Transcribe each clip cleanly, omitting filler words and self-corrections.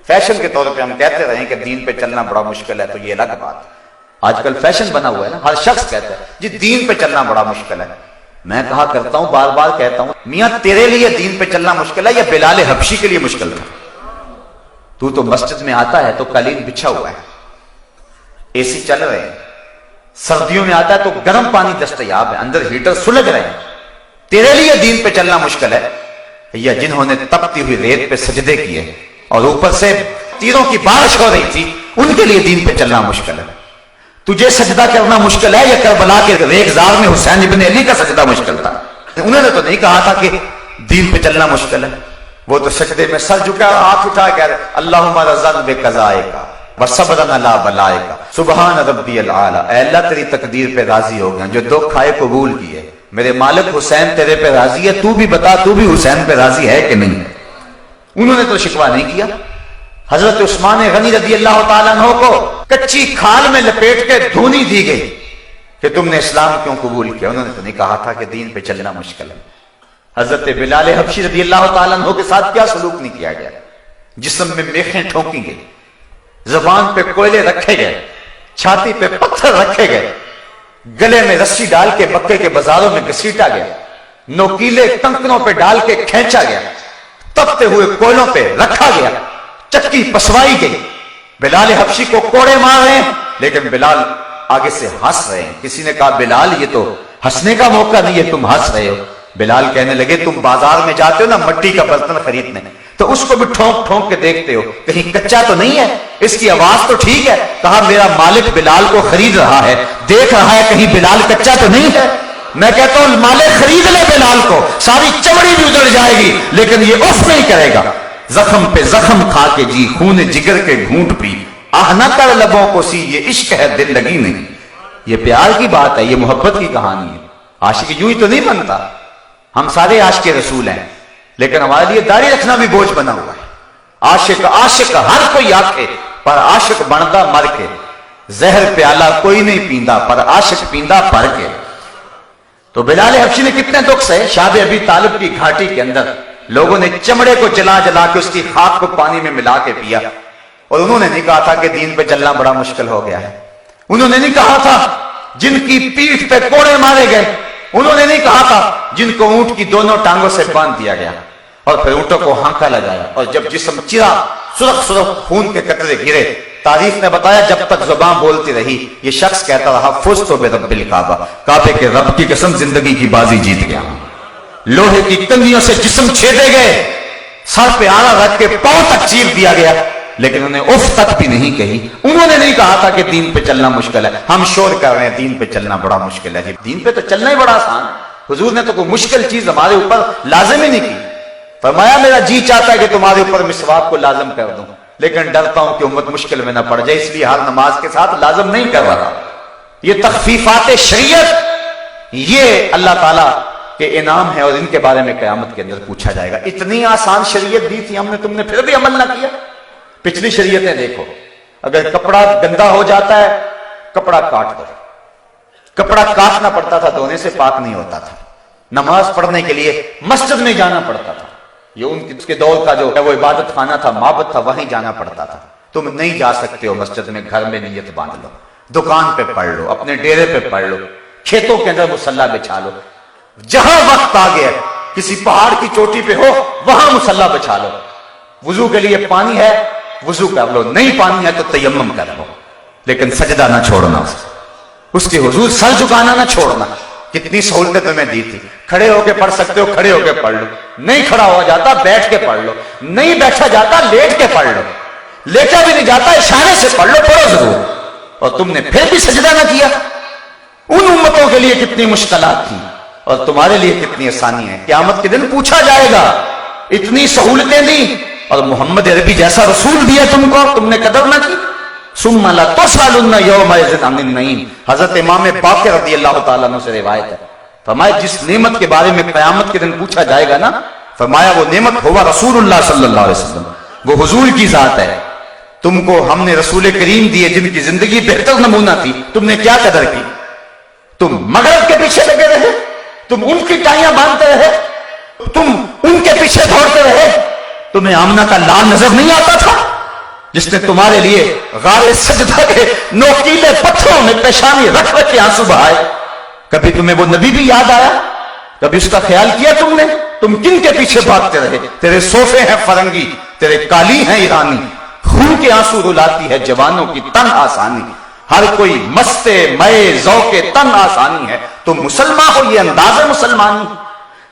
Fashion کے طور پہ ہم کہتے رہے کہ دین پہ چلنا بڑا مشکل ہے تو یہ الگ بات ہے. آج کل فیشن بنا ہوا ہے نا، ہر شخص کہتا ہے جی دین پہ چلنا بڑا مشکل ہے. میں کہا کرتا ہوں، بار بار کہتا ہوں، میاں تیرے لیے دین پہ چلنا مشکل ہے یا بلال حبشی کے لیے مشکل تھا؟ تو مسجد میں آتا ہے تو قالین بچھا ہوا ہے، اے سی چل رہے ہیں، سردیوں میں آتا ہے تو گرم پانی دستیاب ہے، اندر ہیٹر سلگ رہے ہیں. تیرے لیے دین پہ چلنا مشکل ہے یا جنہوں نے تپتی ہوئی ریت پہ سجدے کیے اور اوپر سے تیروں کی بارش ہو رہی تھی ان کے لیے دین پہ چلنا مشکل ہے؟ تجھے سجدہ کرنا مشکل ہے یا کربلا کے ریگزار میں حسین ابن علی کا سجدہ مشکل تھا؟ انہوں نے تو نہیں کہا تھا کہ دین پہ چلنا مشکل ہے. وہ تو سجدے میں سر جھکا ہاتھ اٹھا کر اللہم رضن بقضائک وصبرن علی بلائک سبحان ربی الاعلی، اے اللہ تیری تقدیر پہ راضی ہو گیا، جو دکھ آئے قبول کیے، میرے مالک حسین تیرے پہ راضی ہے، تو بھی بتا تو بھی حسین پہ راضی ہے کہ نہیں؟ انہوں نے تو شکوہ نہیں کیا. حضرت عثمان غنی رضی اللہ تعالیٰ عنہ کو کچی کھال میں لپیٹ کے دھونی دی گئی کہ تم نے اسلام کیوں قبول کیا. انہوں نے تو نہیں کہا تھا کہ دین پہ چلنا مشکل ہے. حضرت بلال حبشی رضی اللہ تعالیٰ عنہ کے ساتھ کیا سلوک نہیں کیا گیا؟ جسم میں میخیں ٹھونکی گئی، زبان پہ کوئلے رکھے گئے، چھاتی پہ پتھر رکھے گئے، گلے میں رسی ڈال کے مکے کے بازاروں میں گھسیٹا گیا، نوکیلے کنکنوں پہ ڈال کے کھینچا گیا، تپتے ہوئے کوئلوں پہ رکھا گیا، چکی پسوائی گئی. بلال حبشی کو کوڑے مار رہے ہیں لیکن بلال آگے سے ہنس رہے ہیں. کسی نے کہا بلال یہ تو ہنسنے کا موقع نہیں ہے، تم ہنس رہے ہو. بلال کہنے لگے تم بازار میں جاتے ہو نا مٹی کا برتن خریدنے، تو اس کو بھی ٹھونک ٹھونک کے دیکھتے ہو کہیں کچا تو نہیں ہے، اس کی آواز تو ٹھیک ہے. کہا میرا مالک بلال کو خرید رہا ہے، دیکھ رہا ہے کہیں بلال کچا تو نہیں ہے. میں کہتا ہوں مالک خرید لے بلال کو، ساری چمڑی بھی ادڑ جائے گی لیکن یہ اف نہیں کرے گا. زخم پہ زخم کھا کے جی، خون جگر کے گھونٹ پی، آہ نہ کر لبوں کو سی، یہ عشق ہے دل لگی نہیں. یہ پیار کی بات ہے، یہ محبت کی کہانی ہے. عاشق یوں ہی تو نہیں بنتا. ہم سارے عاشق رسول ہیں لیکن ہمارے لیے داڑھی رکھنا بھی بوجھ بنا ہوا ہے. عاشق عاشق ہر کوئی آکھے پر عاشق بندا مر کے، زہر پیالہ کوئی نہیں پیندا پر عاشق پیندا بھر کے. تو بلال حبشی نے کتنے دکھ سہے. شاب ابی طالب کی گھاٹی کے اندر لوگوں نے چمڑے کو جلا جلا کے اس کی خاک کو پانی میں ملا کے پیا، اور انہوں نے نہیں کہا تھا کہ دین پہ چلنا بڑا مشکل ہو گیا ہے. انہوں نے نہیں کہا تھا جن کی پیٹھ پہ کوڑے مارے گئے، انہوں نے نہیں کہا تھا جن کو اونٹ کی دونوں ٹانگوں سے باندھ دیا گیا اور پھر اونٹوں کو ہانکا لگایا اور جب جسم چرا سرخ سرخ خون کے قطرے گرے. تاریخ نے بتایا جب تک زبان بولتی رہی یہ شخص کہتا رہا فزت برب الکعبہ، کعبے کے رب کی قسم زندگی کی بازی جیت گیا. لوہے کی کنگھیوں سے جسم چھیدے گئے، سر پہ آڑا رکھ کے پاؤں تک چیر دیا گیا لیکن انہیں اف تک بھی نہیں کہی. انہوں نے نہیں کہا تھا کہ دین پہ چلنا مشکل ہے. ہم شور کر رہے ہیں دین پہ چلنا بڑا مشکل ہے. دین پہ تو چلنا ہی بڑا آسان ہے. حضور نے تو کوئی مشکل چیز ہمارے اوپر لازم ہی نہیں کی. فرمایا میرا جی چاہتا ہے کہ تمہارے اوپر مسواک کو لازم کر دوں لیکن ڈرتا ہوں کہ امت مشکل میں نہ پڑ جائے، اس لیے ہر نماز کے ساتھ لازم نہیں کر رہا. یہ تخفیفات شریعت یہ اللہ تعالیٰ کہ انعام ہے اور ان کے بارے میں قیامت کے اندر پوچھا جائے گا. اتنی آسان شریعت دی تھی ہم نے، تم نے پھر بھی عمل نہ کیا. پچھلی شریعتیں دیکھو، اگر کپڑا گندا ہو جاتا ہے کپڑا کاٹ دو. کپڑا کاٹنا پڑتا تھا، دھونے سے پاک نہیں ہوتا تھا. نماز پڑھنے کے لیے مسجد میں جانا پڑتا تھا. یہ اس کے دور کا جو ہے وہ عبادت خانہ تھا، معبد تھا، وہیں جانا پڑتا تھا. تم نہیں جا سکتے ہو مسجد میں، گھر میں نیت باندھ لو، دکان پہ پڑھ لو، اپنے ڈیرے پہ پڑھ لو، کھیتوں کے اندر مصلی بچھا لو. جہاں وقت آ گیا کسی پہاڑ کی چوٹی پہ ہو وہاں مصلی بچھا لو. وضو کے لیے پانی ہے وضو کر لو، نہیں پانی ہے تو تیمم کر لو لیکن سجدہ نہ چھوڑنا، اس کے حضور سر جھکانا نہ چھوڑنا. کتنی سہولتیں تمہیں دی تھی. کھڑے ہو کے پڑھ سکتے ہو کھڑے ہو کے پڑھ لو، نہیں کھڑا ہو جاتا بیٹھ کے پڑھ لو، نہیں بیٹھا جاتا لیٹ کے پڑھ لو، لیٹا بھی نہیں جاتا اشارے سے پڑھ لو، پڑھو ضرور. اور تم نے پھر بھی سجدہ نہ کیا. ان امتوں کے لیے کتنی مشکلات تھیں اور تمہارے لیے کتنی آسانی ہے. قیامت کے دن پوچھا جائے گا اتنی سہولتیں دی اور محمد عربی جیسا رسول دیا تم کو، تم نے قدر نہ کی. ثم لتسألن یومئذ عن النعیم. حضرت امام باقر رضی اللہ تعالیٰ عنہ سے روایت ہے، فرمایا جس نعمت کے بارے میں قیامت کے دن پوچھا جائے گا نا، فرمایا وہ نعمت ہوا رسول اللہ صلی اللہ علیہ وسلم، وہ حضور کی ذات ہے. تم کو ہم نے رسول کریم دیے جن کی زندگی بہتر نمونہ تھی، تم نے کیا قدر کی؟ تم مغرب کے پیچھے لگے رہے، تم ان کی ٹائیاں باندھتے رہے، تم ان کے پیچھے دوڑتے رہے. تمہیں آمنہ کا لال نظر نہیں آتا تھا؟ جس نے تمہارے لیے غار سجدہ کے نوکیلے پتھروں میں پیشانی رکھ رکھ کے آنسو بہائے، کبھی تمہیں وہ نبی بھی یاد آیا؟ کبھی اس کا خیال کیا تم نے؟ تم کن کے پیچھے بھاگتے رہے؟ تیرے صوفے ہیں فرنگی، تیرے قالی ہیں ایرانی، خون کے آنسو رلاتی ہے جوانوں کی تن آسانی، ہر کوئی مستے مئے ذوق تن آسانی ہے، تم مسلمان ہو یہ انداز مسلمانی،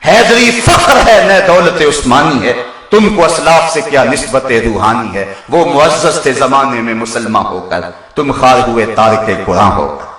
حیدری فخر ہے نہ دولت عثمانی ہے، تم کو اسلاف سے کیا نسبت روحانی ہے، وہ معزز تھے زمانے میں مسلمان ہو کر، تم خار ہوئے تارک قرآن ہو کر۔